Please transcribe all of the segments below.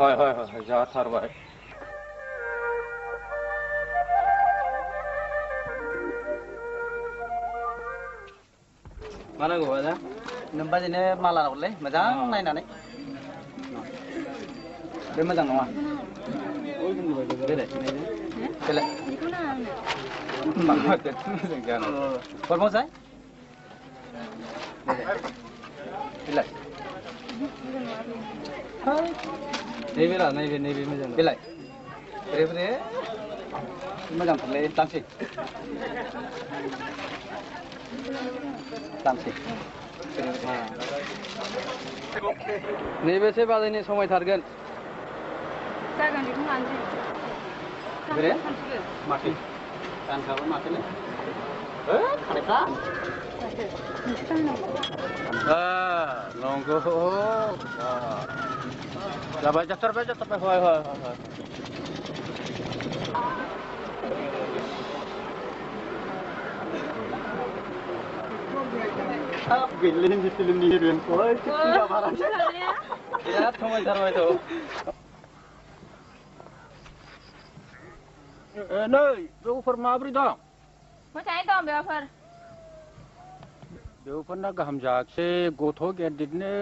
हय जाथारबाय मा नांगौ आदा नोमबाजैनो माला हरलै मोजां नायनानै बे मोजां नङा बेलाय हरबावसाय बेलाय नैबे मोजां बेलाय बोरै मोजांथारलै दांसै नैबेसो बाजैनि समायथारगोन जागोन बेखौ लानोसै बोरे माथो गानखाबो माथोनो खानायफ्रा नंगौ जाबाय जाथारबाय हय गैलै हिन्दी फिल्मनि हिर'इनखौ बिराद समायथारबायथ' नै बेवफोर माबोरै दं मोजाङै दं बेवफोरना गाहाम जायाखिसै गथ' गेदेरनो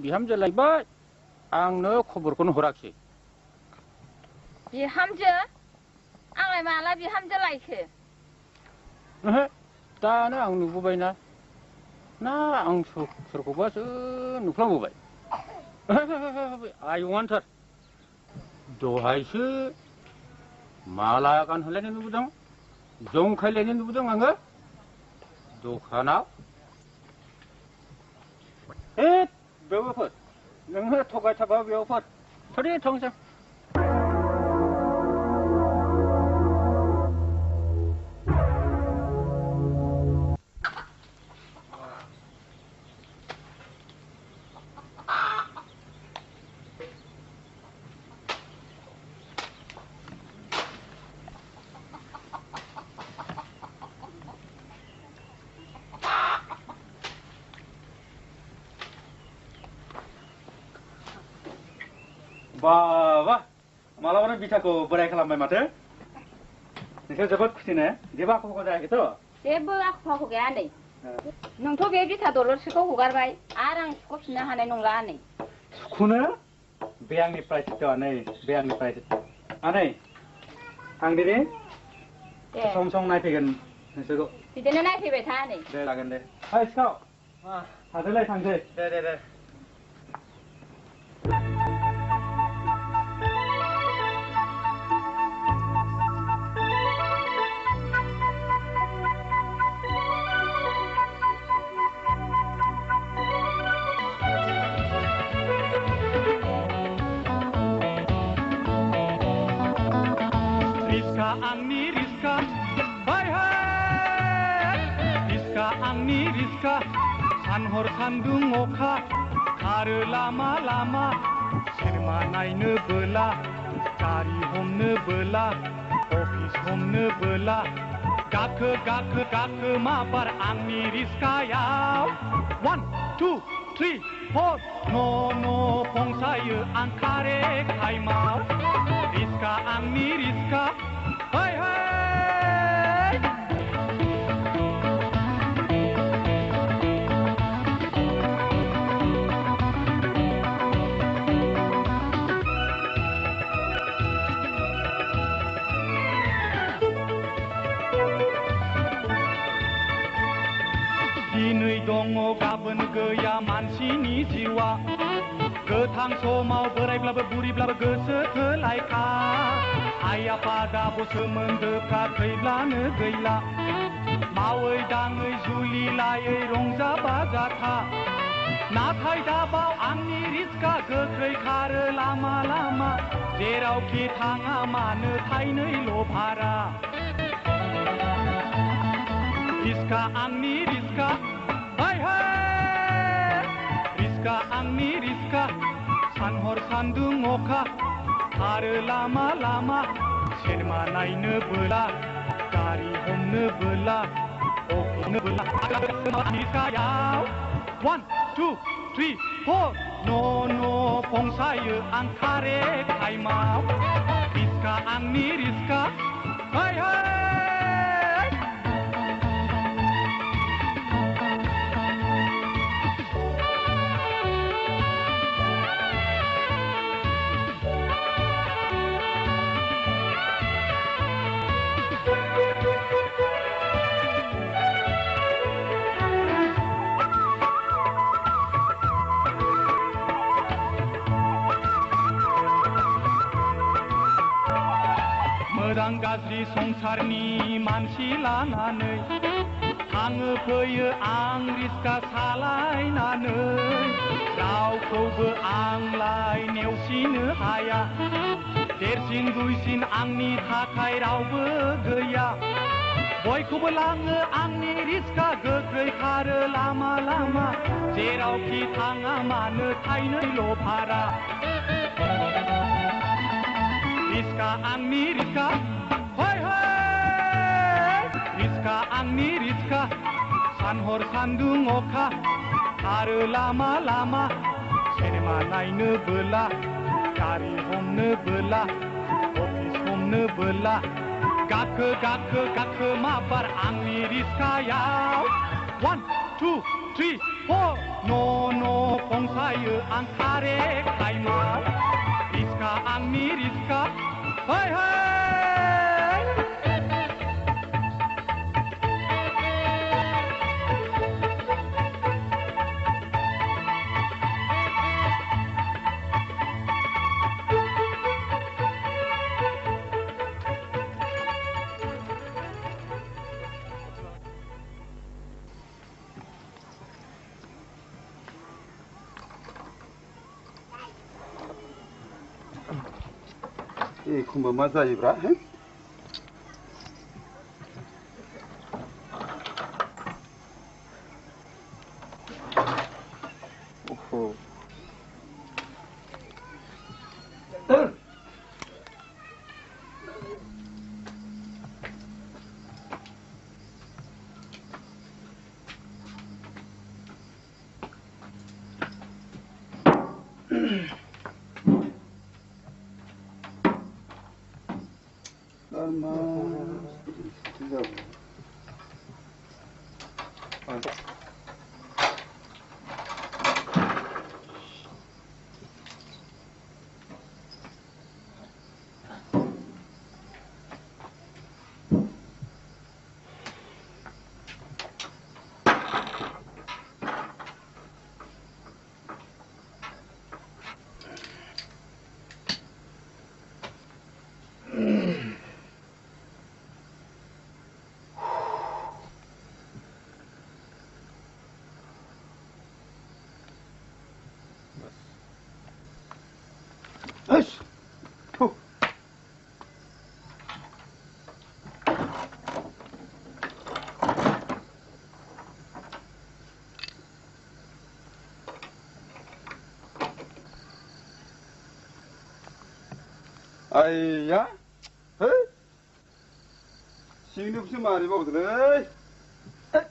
बिहामजो लायबाय आंनो खबरखौनो हराखिसै बिहामजो आंलाय माला बिहामजो लायखो दानो आं नुबोबायना ना आं सोरखौबासो नुफ्लांबोबाय आयंआनोथार दहायसो माला गानहोलायनाय नुबोदों जंखायलायनाय नुबोदों आङो दखानाव बेवफोर नोङो थगायथाबा बेवफोर थोरै थांसै बाबा मालाबानो बिथाखौ बोराय खालामबाय माथो नोंसोर जोबोद खुसिनो जेबो आख' फाख' जायाखैथ' जेबो आख' फाख' गैया नै नोंथ' बे बिथा दलरसेखौ हगारबाय आरो आं सुख'फिननो हानाय नंला नै सुख'नो बे आंनि प्रायसित आनै बे आंनि प्रायसित आनै आं दिनै सम सम नायफैगोन नोंसोरखौ बिदिनो नायफैबाय था नै दे जागोन दे ओइ सिखाव थादोलाय थांसै दे सानहर सान्दुं अखा खारो लामा लामा सिनेमा नायनो बोला गारि हमनो बोला अफिस हमनो बोला गाखो माबार आंनि रिस्कायाव 1 2 3 4 न' फंसायो आं खारे टाइमाव रिस्का आंनि रिस्का है दिनै दङ गाबोन गैया मानसिनि जिउआ गोथां समाव बोरायब्लाबो बुरिब्लाबो गोसो थोलायखा आइ आफा दाब' सोमोन्दोफ्रा थैब्लानो गैला मावै दाङै जुलि लायै रंजा बाजाथा नाथाय दाबाव आंनि रिस्का गोख्रै खारो लामा लामा जेरावखि थाङा मानो थाइनैल' भारा रिस्का आंनि रिस्का रिस्का आंनि रिस्का सानहर सान्दुं अखा खारो लामा लामा सिनेमा नायनो बोला गारि हमनो बोला अफिसनो बोला रिस्कायाव 1 2 3 4 न' फंसायो आं खारे टाइमाव रिस्का आंनि रिस्का है मोजां गाज्रि संसारनि मानसि लानानै थाङो फैयो आं रिस्का सालायनानै रावखौबो आंलाय नेवसिनो हाया देरसिन दुइसिन आंनि थाखाय रावबो गैया बयखौबो लाङो आंनि रिस्का गोख्रै खारो लामा लामा जेरावखि थाङा मानो थाइनैल' भारा रिस्का आंनि रिस्का है रिस्का आंनि रिस्का सानहर सान्दुं अखा आरो लामा लामा सिनेमा नायनो बोला गारि हमनो बोला अफिस हमनो बोला गाखो गाखो गाखो माबार आंनि रिस्कायाव 1 2 3 4 न' फंसायो आं खारे टाइमाव रिस्का आंनि रिस्का है एखमबा मा जायोब्रा आइया है सिंनिखौसो मारै बावदोलै है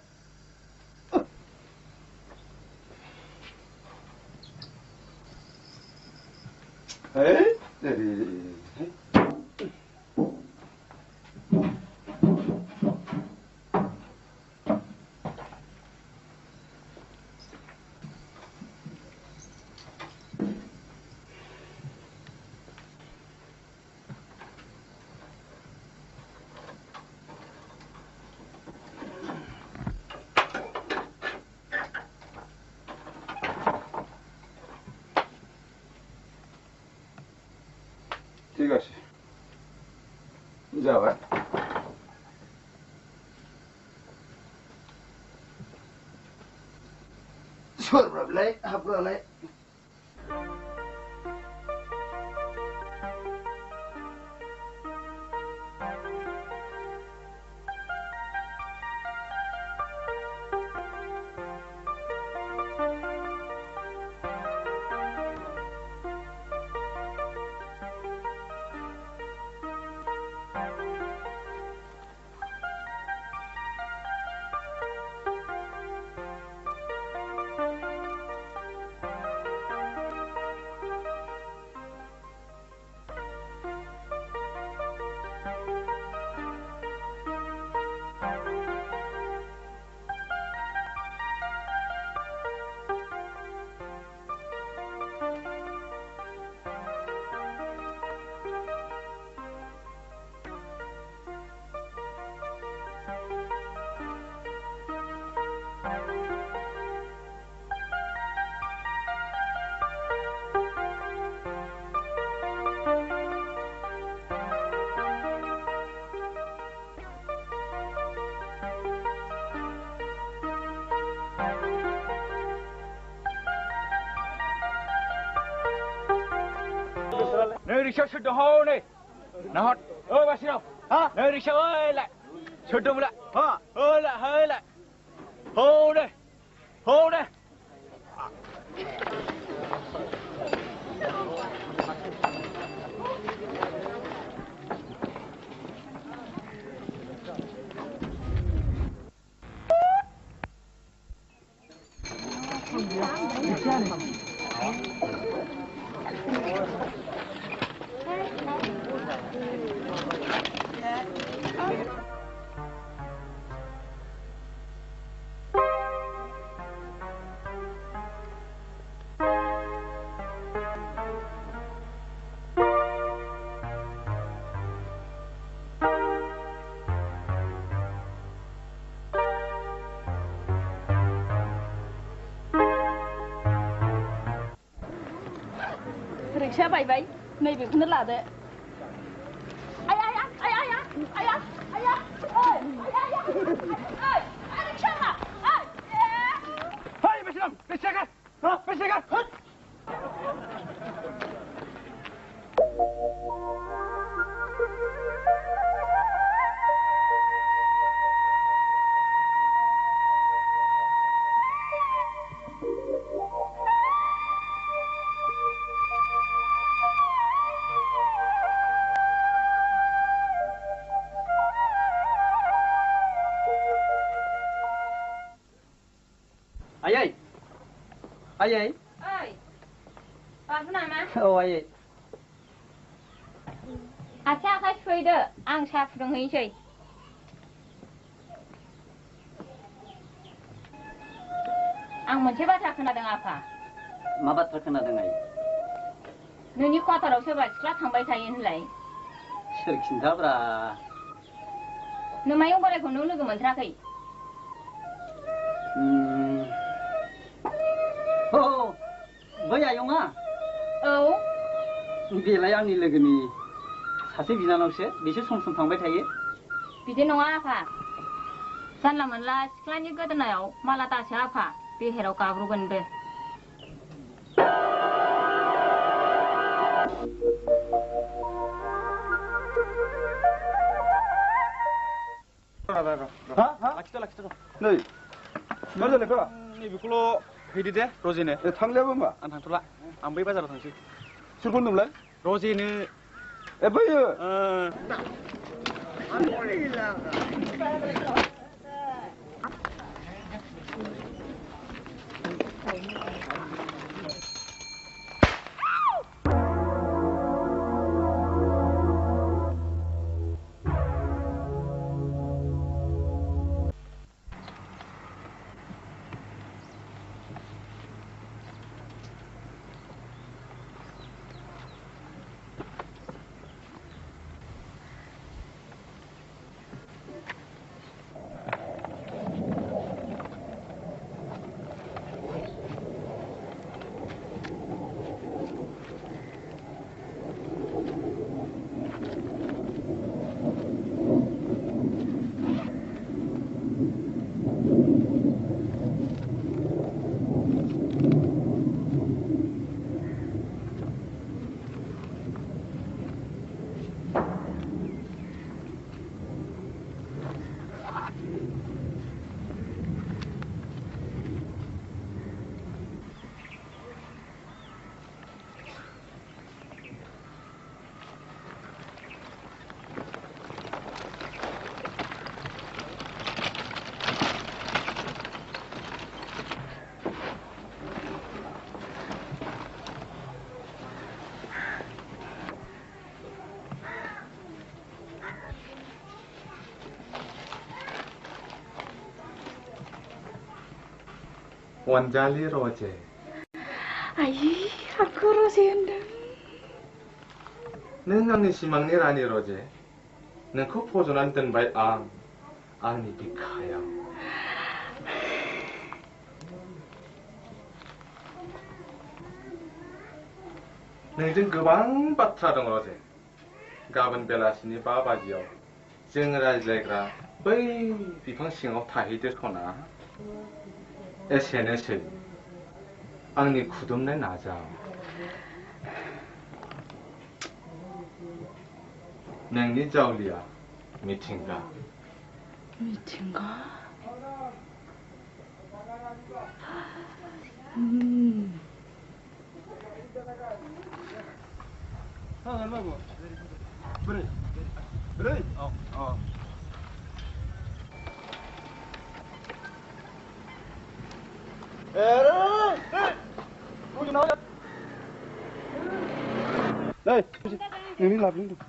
ঠিক আছে যাও সরবরাবলাই হাবরালাই रिक्शा सोर दं हनै नाहर ओइ बासिराव हा नै रिक्शा ओइलाय सोर दंमोनलाय हा ओइलाय हनै रिक्शा बायबाय नैबेखौनो लादो आया रिक्शा मा Hei, besikam, besikan, ha, besikan, hut. Ayai. Oi. Bagus nama? Oh ayai. Acak akan suida, ang siap dengan ini. Ang mencoba tak kena dengan apa? Mabat terkena dengan ayai. Nuni kota rasa sekelas sampai saya ini lagi. Serkinta bra. Numayung boleh gunung lu kementerian kai. Oh, bayar yang ah? Oh. Belai आंनि लोगोनि सासे बिनानावसो बिसोर सम सम थांबाय थायो बिदि नङा आफा जानला मोनला सिख्लानि गोदोनायाव माला दासो आफा बेहेराव गाब्र'गोनबो लाखिथ' नै मा जालायखो नैबेखौल' हैदो दे रजेनो थांलायाबो मा आं थांथ'ला आं बै बाजाराव थांसै सोरखौ होनदोंमोनलाय रजेनो ए बैयो 원자리 로제. 아이, aku Roje होनदों. नों आंनि सिमांनि रानि रजे. नोंखौ फज'नानै दोनबाय आंनि बिखायाव. नोंजों गोबां बाथ्रा दं रजे. गाबोन बेलासिनि 5 बाजियाव जों रायज्लायग्रा बै बिफां सिङाव थाहैदो सना. एसेनोसै आंनि खुदुमनाय नाजाव. नोंनि जावलिया मिथिंगा मिथिंगा Đây, ini lapin tuh.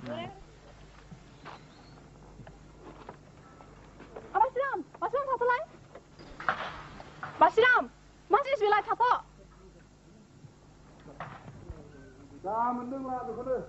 Basiram, Basiram satu lain. Basiram, masih wilayah satu. Nah, mending lah tuh kan.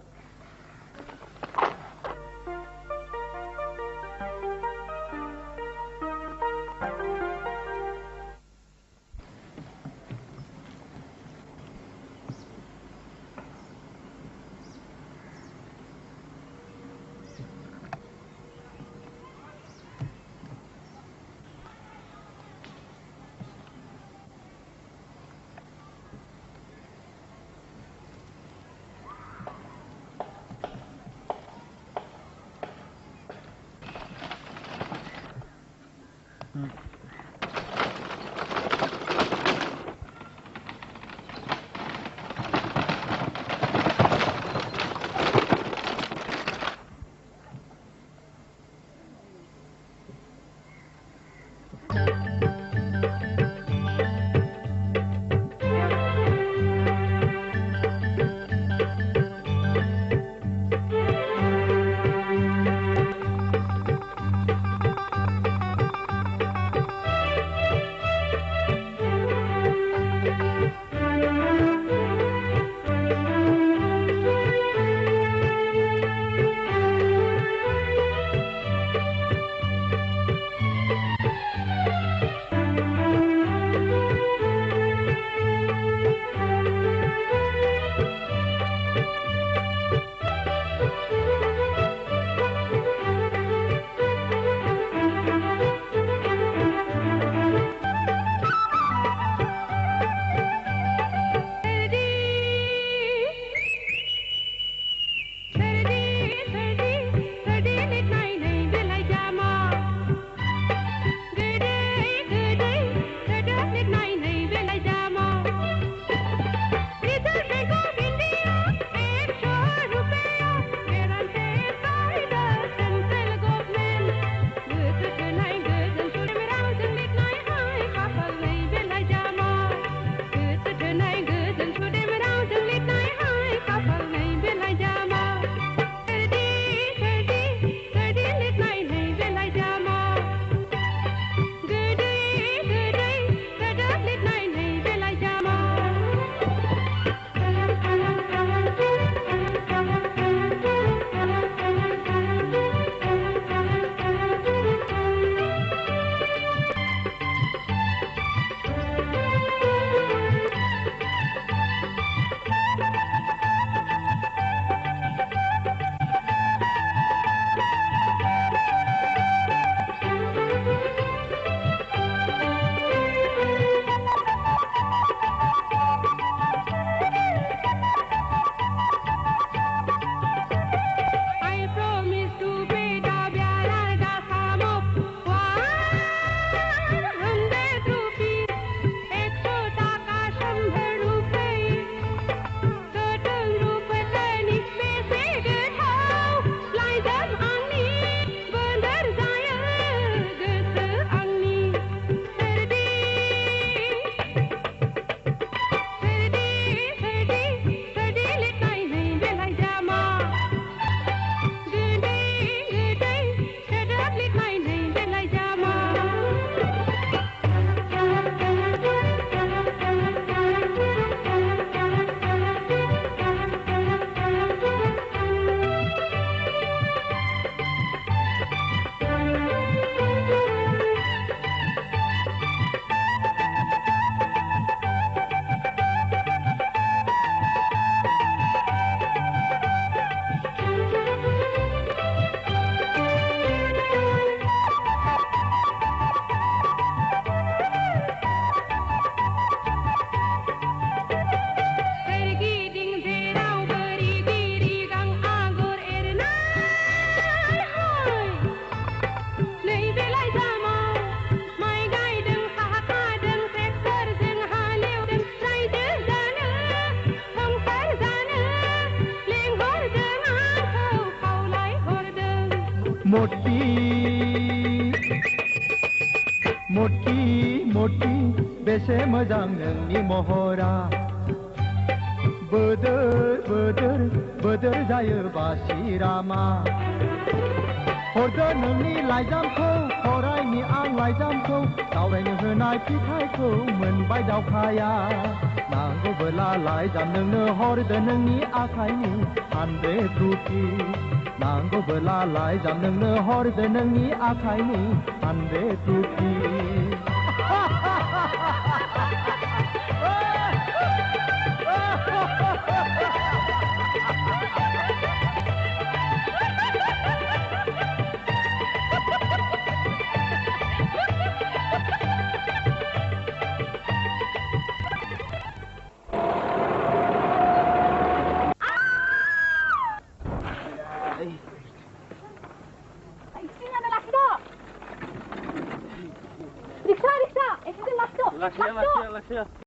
मोटी मोटी मोटी बेसे मोजां नोंनि महरा बोदोर बोदोर बोदोर जायो बासिरामा हरदो नोंनि लाइजामखौ फरायनि आं लाइजामखौ दावरायनो होनाय फिथाइखौ मोनबाय दावखाया नांगौबोला लाइजाम नोंनो हरदो नोंनि आखाइनि 100 रुपिस नांगौबोला लाइजाम नोंनो हरदो नोंनि आखाइनि 100 rupees Riksa, riksa! Itu last. Lakshya.